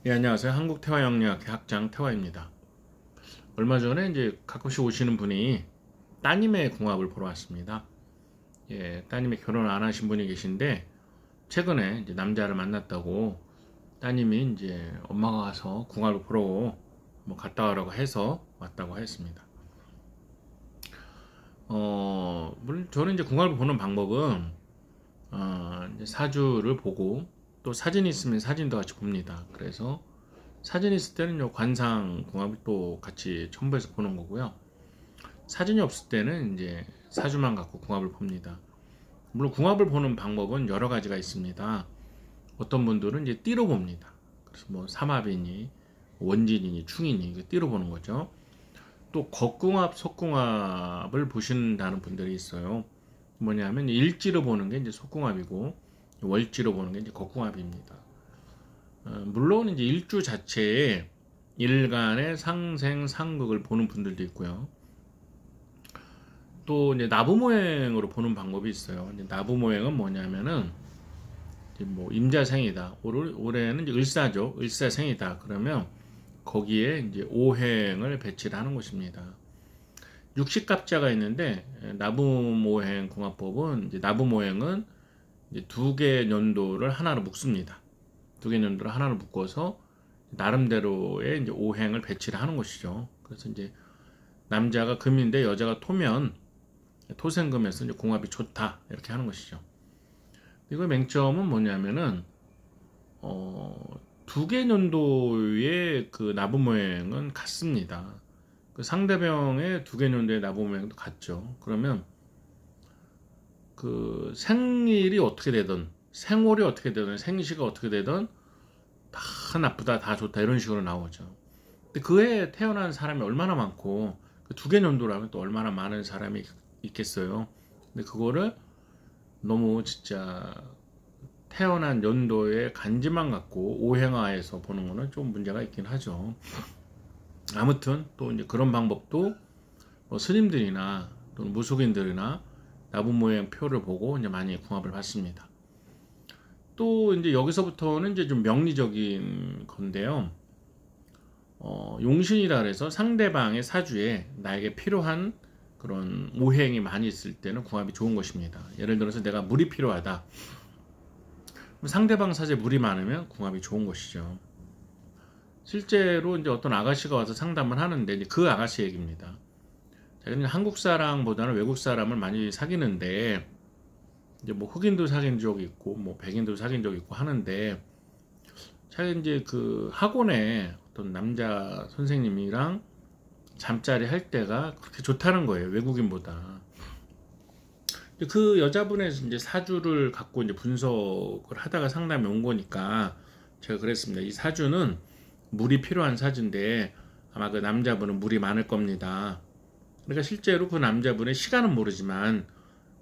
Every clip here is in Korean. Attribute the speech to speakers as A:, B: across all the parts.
A: 예, 안녕하세요. 한국태화영리학회 학장 태화입니다. 얼마 전에 이제 가끔씩 오시는 분이 따님의 궁합을 보러 왔습니다. 예, 따님이 결혼 안 하신 분이 계신데 최근에 이제 남자를 만났다고 따님이 이제 엄마가 와서 궁합을 보러 뭐 갔다 오라고 해서 왔다고 했습니다. 물론 저는 이제 궁합을 보는 방법은 이제 사주를 보고 또 사진이 있으면 사진도 같이 봅니다. 그래서 사진이 있을 때는 요 관상 궁합을 또 같이 첨부해서 보는 거고요. 사진이 없을 때는 이제 사주만 갖고 궁합을 봅니다. 물론 궁합을 보는 방법은 여러 가지가 있습니다. 어떤 분들은 이제 띠로 봅니다. 그래서 뭐 삼합이니 원진이니 충이니 띠로 보는 거죠. 또 겉궁합, 속궁합을 보신다는 분들이 있어요. 뭐냐면 일지로 보는 게 이제 속궁합이고 월지로 보는 게 이제 겉궁합입니다. 물론 이제 일주 자체에 일간의 상생 상극을 보는 분들도 있고요. 또 이제 나부모행으로 보는 방법이 있어요. 이제 나부모행은 뭐냐면은 이제 뭐 임자생이다. 올해는 이제 을사죠. 을사생이다. 그러면 거기에 이제 오행을 배치를 하는 것입니다. 육식갑자가 있는데 나부모행 궁합법은 이제 나부모행은 이제 두 개 년도를 하나로 묶습니다. 두 개 년도를 하나로 묶어서 나름대로의 이제 오행을 배치를 하는 것이죠. 그래서 이제 남자가 금인데 여자가 토면 토생금에서 이제 궁합이 좋다 이렇게 하는 것이죠. 이거 맹점은 뭐냐면은 두 개 년도의 그 나부모행은 같습니다. 그 상대방의 두 개 년도의 나부모행도 같죠. 그러면 그 생일이 어떻게 되든 생월이 어떻게 되든 생시가 어떻게 되든 다 나쁘다 다 좋다 이런 식으로 나오죠. 근데 그 해에 태어난 사람이 얼마나 많고 그 두 개 년도라면 또 얼마나 많은 사람이 있겠어요. 근데 그거를 너무 진짜 태어난 연도의 간지만 갖고 오행하에서 보는 거는 좀 문제가 있긴 하죠. 아무튼 또 이제 그런 방법도 뭐 스님들이나 또는 무속인들이나 나부모행 표를 보고 이제 많이 궁합을 받습니다. 또 이제 여기서부터는 이제 좀 명리적인 건데요. 용신이라 그래서 상대방의 사주에 나에게 필요한 그런 오행이 많이 있을 때는 궁합이 좋은 것입니다. 예를 들어서 내가 물이 필요하다. 상대방 사주에 물이 많으면 궁합이 좋은 것이죠. 실제로 이제 어떤 아가씨가 와서 상담을 하는데 이제 그 아가씨 얘기입니다. 자기는 한국 사람보다는 외국 사람을 많이 사귀는데 이제 뭐 흑인도 사귄 적이 있고 뭐 백인도 사귄 적이 있고 하는데 자기 이제 그 학원에 어떤 남자 선생님이랑 잠자리 할 때가 그렇게 좋다는 거예요. 외국인보다. 그 여자분의 이제 사주를 갖고 이제 분석을 하다가 상담이 온 거니까 제가 그랬습니다. 이 사주는 물이 필요한 사주인데 아마 그 남자분은 물이 많을 겁니다. 그러니까 실제로 그 남자분의 시간은 모르지만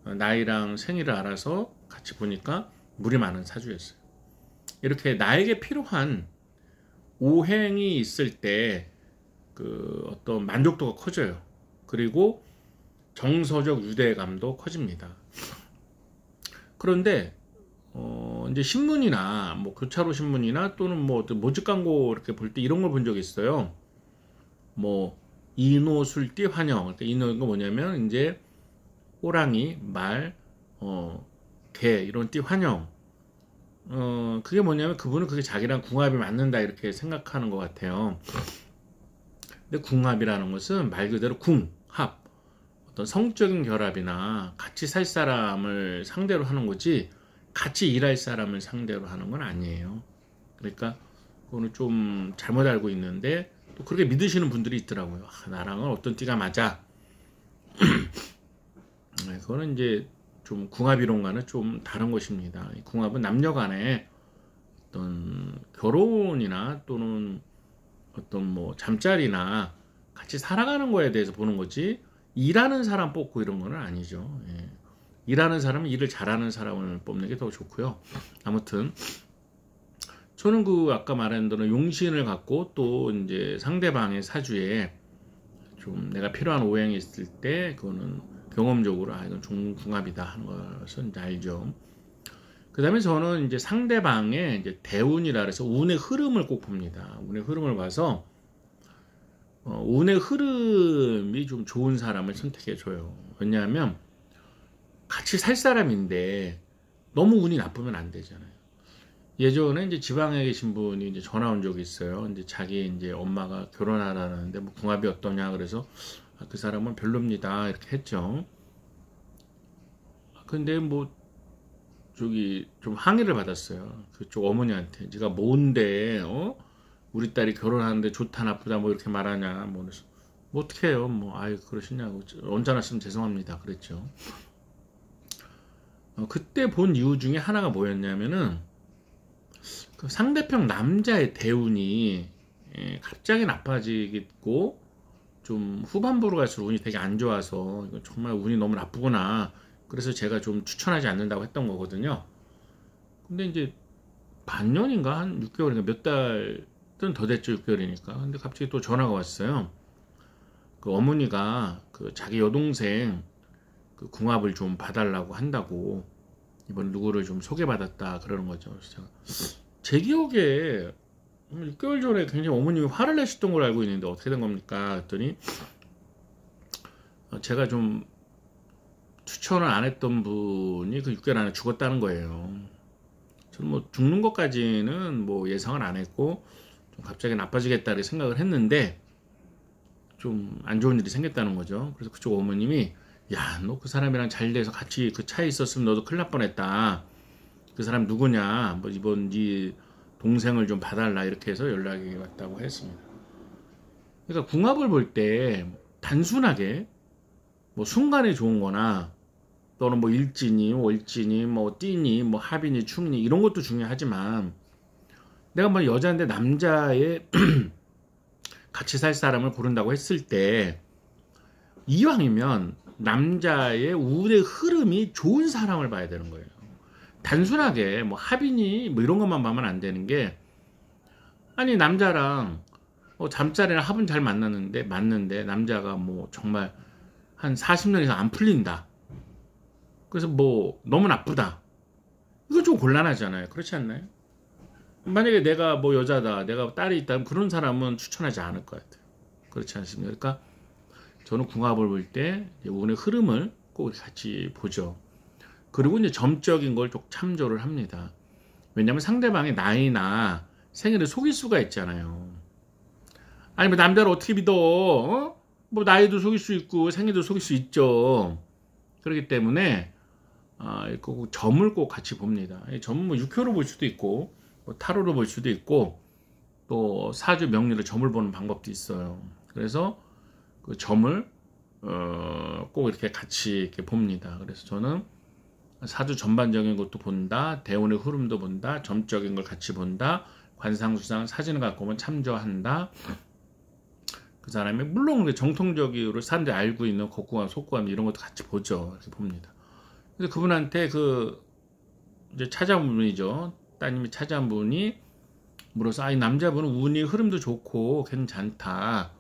A: 나이랑 생일을 알아서 같이 보니까 물이 많은 사주였어요. 이렇게 나에게 필요한 오행이 있을 때 그 어떤 만족도가 커져요. 그리고 정서적 유대감도 커집니다. 그런데 이제 신문이나 뭐 교차로 신문이나 또는 뭐 모집 광고 이렇게 볼 때 이런 걸 본 적이 있어요. 뭐 인호술띠 환영. 그러니까 인호가 뭐냐면 이제 호랑이, 말, 개 이런 띠 환영. 그게 뭐냐면 그분은 그게 자기랑 궁합이 맞는다 이렇게 생각하는 것 같아요. 근데 궁합이라는 것은 말 그대로 궁합, 어떤 성적인 결합이나 같이 살 사람을 상대로 하는 거지 같이 일할 사람을 상대로 하는 건 아니에요. 그러니까 그거는 좀 잘못 알고 있는데 또 그렇게 믿으시는 분들이 있더라고요. 나랑은 어떤 띠가 맞아. 네, 그거는 이제 좀 궁합이론과는 좀 다른 것입니다. 궁합은 남녀 간에 어떤 결혼이나 또는 어떤 뭐 잠자리나 같이 살아가는 거에 대해서 보는 거지 일하는 사람 뽑고 이런 거는 아니죠. 예. 일하는 사람은 일을 잘하는 사람을 뽑는 게 더 좋고요. 아무튼 저는 그 아까 말한 대로 용신을 갖고 또 이제 상대방의 사주에 좀 내가 필요한 오행이 있을 때 그거는 경험적으로 이건 좋은 궁합이다 하는 것을 이제 알죠. 다음에 저는 이제 상대방의 이제 대운이라 그래서 운의 흐름을 꼭 봅니다. 운의 흐름을 봐서 운의 흐름이 좀 좋은 사람을 선택해줘요. 왜냐하면 같이 살 사람인데 너무 운이 나쁘면 안 되잖아요. 예전에 이제 지방에 계신 분이 이제 전화 온 적이 있어요. 이제 자기 이제 엄마가 결혼하라는데 뭐 궁합이 어떠냐 그래서 그 사람은 별로입니다 이렇게 했죠. 근데 뭐 저기 좀 항의를 받았어요. 그쪽 어머니한테 제가 뭔데 우리 딸이 결혼하는데 좋다 나쁘다 뭐 이렇게 말하냐 뭐 그래서 뭐 어떻게 해요 뭐 아유 그러시냐고 언짢았으면 죄송합니다 그랬죠. 그때 본 이유 중에 하나가 뭐였냐면은 그 상대편 남자의 대운이 갑자기 나빠지고 좀 후반부로 갈수록 운이 되게 안 좋아서 이거 정말 운이 너무 나쁘구나. 그래서 제가 좀 추천하지 않는다고 했던 거거든요. 근데 이제 반년인가 한 6개월인가 몇 달은 더 됐죠. 6개월이니까. 근데 갑자기 또 전화가 왔어요. 그 어머니가 그 자기 여동생 그 궁합을 좀 봐달라고 한다고 이번 누구를 좀 소개받았다 그러는 거죠. 그래서 제가 제 기억에 6개월 전에 굉장히 어머님이 화를 내셨던 걸 알고 있는데 어떻게 된 겁니까? 그랬더니 제가 좀 추천을 안 했던 분이 그 6개월 안에 죽었다는 거예요. 저는 뭐 죽는 것까지는 뭐 예상을 안 했고 좀 갑자기 나빠지겠다를 생각을 했는데 좀 안 좋은 일이 생겼다는 거죠. 그래서 그쪽 어머님이 야, 너 그 사람이랑 잘 돼서 같이 그 차에 있었으면 너도 큰일 날 뻔했다. 그 사람 누구냐? 뭐 이번 네 동생을 좀 봐달라 이렇게 해서 연락이 왔다고 했습니다. 그러니까 궁합을 볼 때 단순하게 뭐 순간에 좋은 거나 또는 뭐 일진이 월진이 뭐 띠니 뭐 합이니 충니 이런 것도 중요하지만 내가 뭐 여자인데 남자의 같이 살 사람을 고른다고 했을 때 이왕이면 남자의 운의 흐름이 좋은 사람을 봐야 되는 거예요. 단순하게 뭐 합이니 뭐 이런 것만 보면 안 되는 게 아니 남자랑 잠자리랑 합은 잘 맞는데 남자가 뭐 정말 한 40년 이상 안 풀린다. 그래서 뭐 너무 나쁘다. 이거 좀 곤란하잖아요. 그렇지 않나요? 만약에 내가 뭐 여자다, 내가 딸이 있다면 그런 사람은 추천하지 않을 것 같아요. 그렇지 않습니까? 그러니까 저는 궁합을 볼 때 운의 흐름을 꼭 같이 보죠. 그리고 이제 점적인 걸 좀 참조를 합니다. 왜냐하면 상대방의 나이나 생일을 속일 수가 있잖아요. 아니 뭐 남자를 어떻게 믿어? 뭐 나이도 속일 수 있고 생일도 속일 수 있죠. 그렇기 때문에 꼭 점을 꼭 같이 봅니다. 점은 뭐 육효로 볼 수도 있고 뭐 타로로 볼 수도 있고 또 사주 명리로 점을 보는 방법도 있어요. 그래서 그 점을 꼭 이렇게 같이 이렇게 봅니다. 그래서 저는 사주 전반적인 것도 본다, 대운의 흐름도 본다, 점적인 걸 같이 본다, 관상수상 사진을 갖고 오면 참조한다. 그 사람이 물론 정통적으로 사람들이 알고 있는 곡구감, 속구감 이런 것도 같이 보죠. 이렇게 봅니다. 그래서 그분한테 이제 찾아온 분이죠. 따님이 찾아온 분이 물어서 이 남자분은 운이 흐름도 좋고 괜찮다.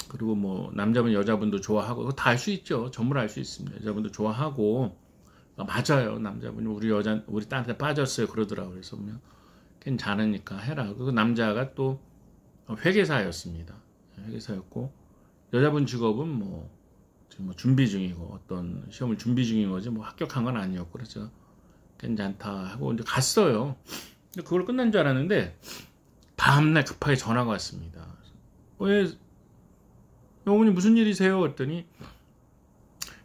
A: 그리고 뭐 남자분 여자분도 좋아하고 다 알 수 있죠. 전부 알 수 있습니다. 여자분도 좋아하고 맞아요. 남자분이 우리 딸한테 빠졌어요. 그러더라고요. 그래서 그냥 괜찮으니까 해라. 그 남자가 또 회계사였습니다. 회계사였고 여자분 직업은 뭐 준비 중이고 어떤 시험을 준비 중인 거지 뭐 합격한 건 아니었고 그래서 괜찮다 하고 이제 갔어요. 근데 그걸 끝난 줄 알았는데 다음날 급하게 전화가 왔습니다. 왜 어머니 무슨 일이세요? 그랬더니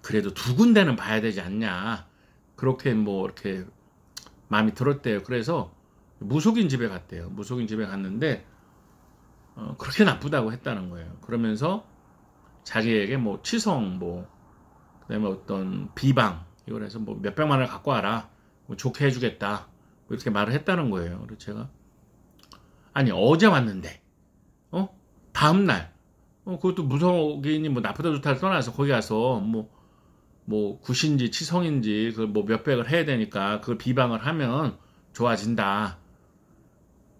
A: 그래도 두 군데는 봐야 되지 않냐. 그렇게 뭐 이렇게 마음이 들었대요. 그래서 무속인 집에 갔대요. 무속인 집에 갔는데 그렇게 나쁘다고 했다는 거예요. 그러면서 자기에게 뭐 치성 그다음에 어떤 비방 이걸 해서 뭐 몇백만 원을 갖고 와라. 뭐 좋게 해주겠다. 뭐 이렇게 말을 했다는 거예요. 그래서 제가 아니 어제 왔는데 다음날 그것도 무속인이 뭐 나쁘다 좋다를 떠나서 거기 가서 뭐 굿인지 치성인지 그걸 뭐 몇백을 해야 되니까 그걸 비방을 하면 좋아진다.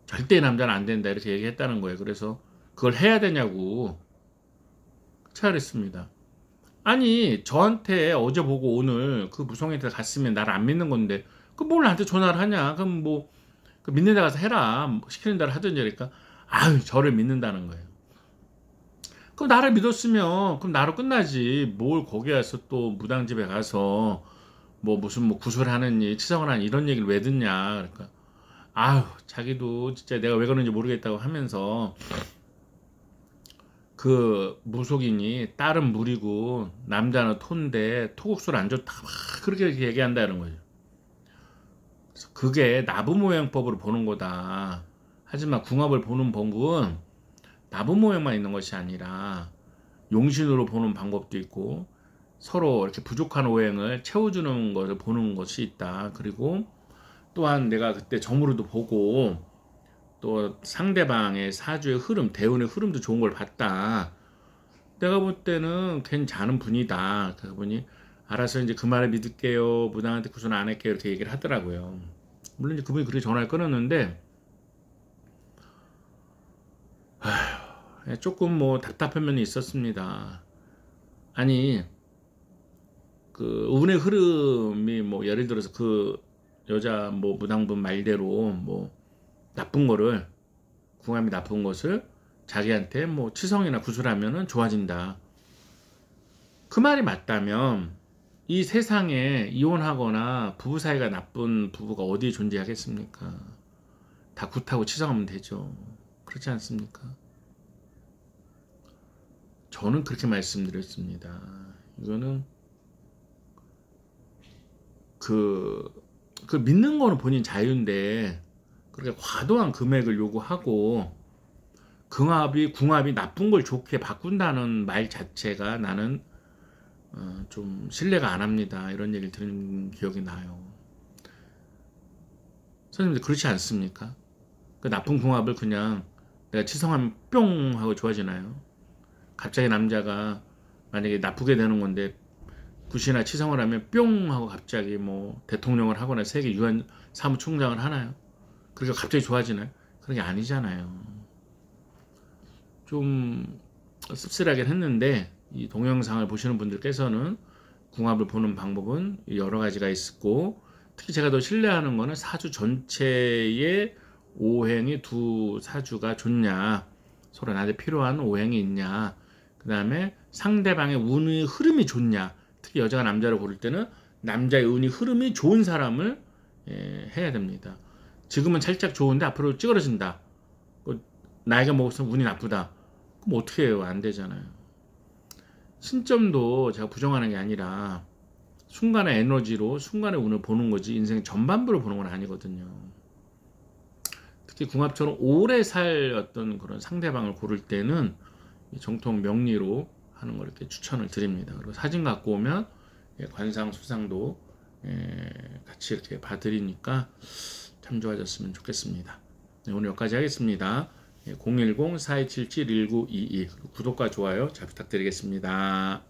A: 절대 남자는 안 된다. 이렇게 얘기했다는 거예요. 그래서 그걸 해야 되냐고 차렸습니다. 아니 저한테 어제 보고 오늘 그 무속인한테 갔으면 나를 안 믿는 건데 그 뭘 나한테 전화를 하냐? 그럼 뭐 그 믿는 데 가서 해라. 뭐 시키는 대로 하든지. 그러니까 아유, 저를 믿는다는 거예요. 그럼 나를 믿었으면 그럼 나로 끝나지. 뭘 거기 가서 또 무당집에 가서 뭐 무슨 뭐 구술하느니 치성을 하니 이런 얘기를 왜 듣냐. 그러니까 아유, 자기도 진짜 내가 왜 그런지 모르겠다고 하면서 그 무속인이 딸은 물이고 남자는 토인데 토국술 안 좋다 막 그렇게 얘기한다는 거죠. 그래서 그게 나부모양법으로 보는 거다. 하지만 궁합을 보는 방법은 나부모양만 있는 것이 아니라 용신으로 보는 방법도 있고 서로 이렇게 부족한 오행을 채워주는 것을 보는 것이 있다. 그리고 또한 내가 그때 점으로도 보고 또 상대방의 사주의 흐름, 대운의 흐름도 좋은 걸 봤다. 내가 볼 때는 괜찮은 분이다. 그분이 알아서 이제 그 말을 믿을게요. 무당한테 구선 안 할게요. 이렇게 얘기를 하더라고요. 물론 이제 그분이 그렇게 전화를 끊었는데 조금 뭐 답답한 면이 있었습니다. 아니 그 운의 흐름이 뭐 예를 들어서 그 여자 뭐 무당분 말대로 뭐 나쁜 거를 궁합이 나쁜 것을 자기한테 뭐 치성이나 구술하면은 좋아진다. 그 말이 맞다면 이 세상에 이혼하거나 부부 사이가 나쁜 부부가 어디에 존재하겠습니까? 다 굿하고 치성하면 되죠. 그렇지 않습니까? 저는 그렇게 말씀드렸습니다. 이거는 그 믿는 거는 본인 자유인데 그렇게 과도한 금액을 요구하고 궁합이 나쁜 걸 좋게 바꾼다는 말 자체가 나는 좀 신뢰가 안 합니다. 이런 얘기를 들은 기억이 나요. 선생님들 그렇지 않습니까? 그 나쁜 궁합을 그냥 내가 치성하면 뿅 하고 좋아지나요? 갑자기 남자가 만약에 나쁘게 되는 건데 굿이나 치성을 하면 뿅 하고 갑자기 뭐 대통령을 하거나 세계 유엔 사무총장을 하나요? 그러니까 갑자기 좋아지나요? 그런 게 아니잖아요. 좀 씁쓸하긴 했는데 이 동영상을 보시는 분들께서는 궁합을 보는 방법은 여러 가지가 있고 특히 제가 더 신뢰하는 거는 사주 전체의 오행이 두 사주가 좋냐, 서로 나한테 필요한 오행이 있냐, 그 다음에 상대방의 운의 흐름이 좋냐, 특히 여자가 남자를 고를 때는 남자의 운이 흐름이 좋은 사람을 해야 됩니다. 지금은 살짝 좋은데 앞으로 찌그러진다. 나이가 먹을수록 운이 나쁘다. 그럼 어떻게 해요? 안 되잖아요. 신점도 제가 부정하는 게 아니라 순간의 에너지로 순간의 운을 보는 거지 인생 전반부를 보는 건 아니거든요. 특히 궁합처럼 오래 살 어떤 그런 상대방을 고를 때는 정통 명리로 하는 걸 이렇게 추천을 드립니다. 그리고 사진 갖고 오면 관상 수상도 같이 이렇게 봐드리니까 참 좋아졌으면 좋겠습니다. 네, 오늘 여기까지 하겠습니다. 010-4277-1922 구독과 좋아요 잘 부탁드리겠습니다.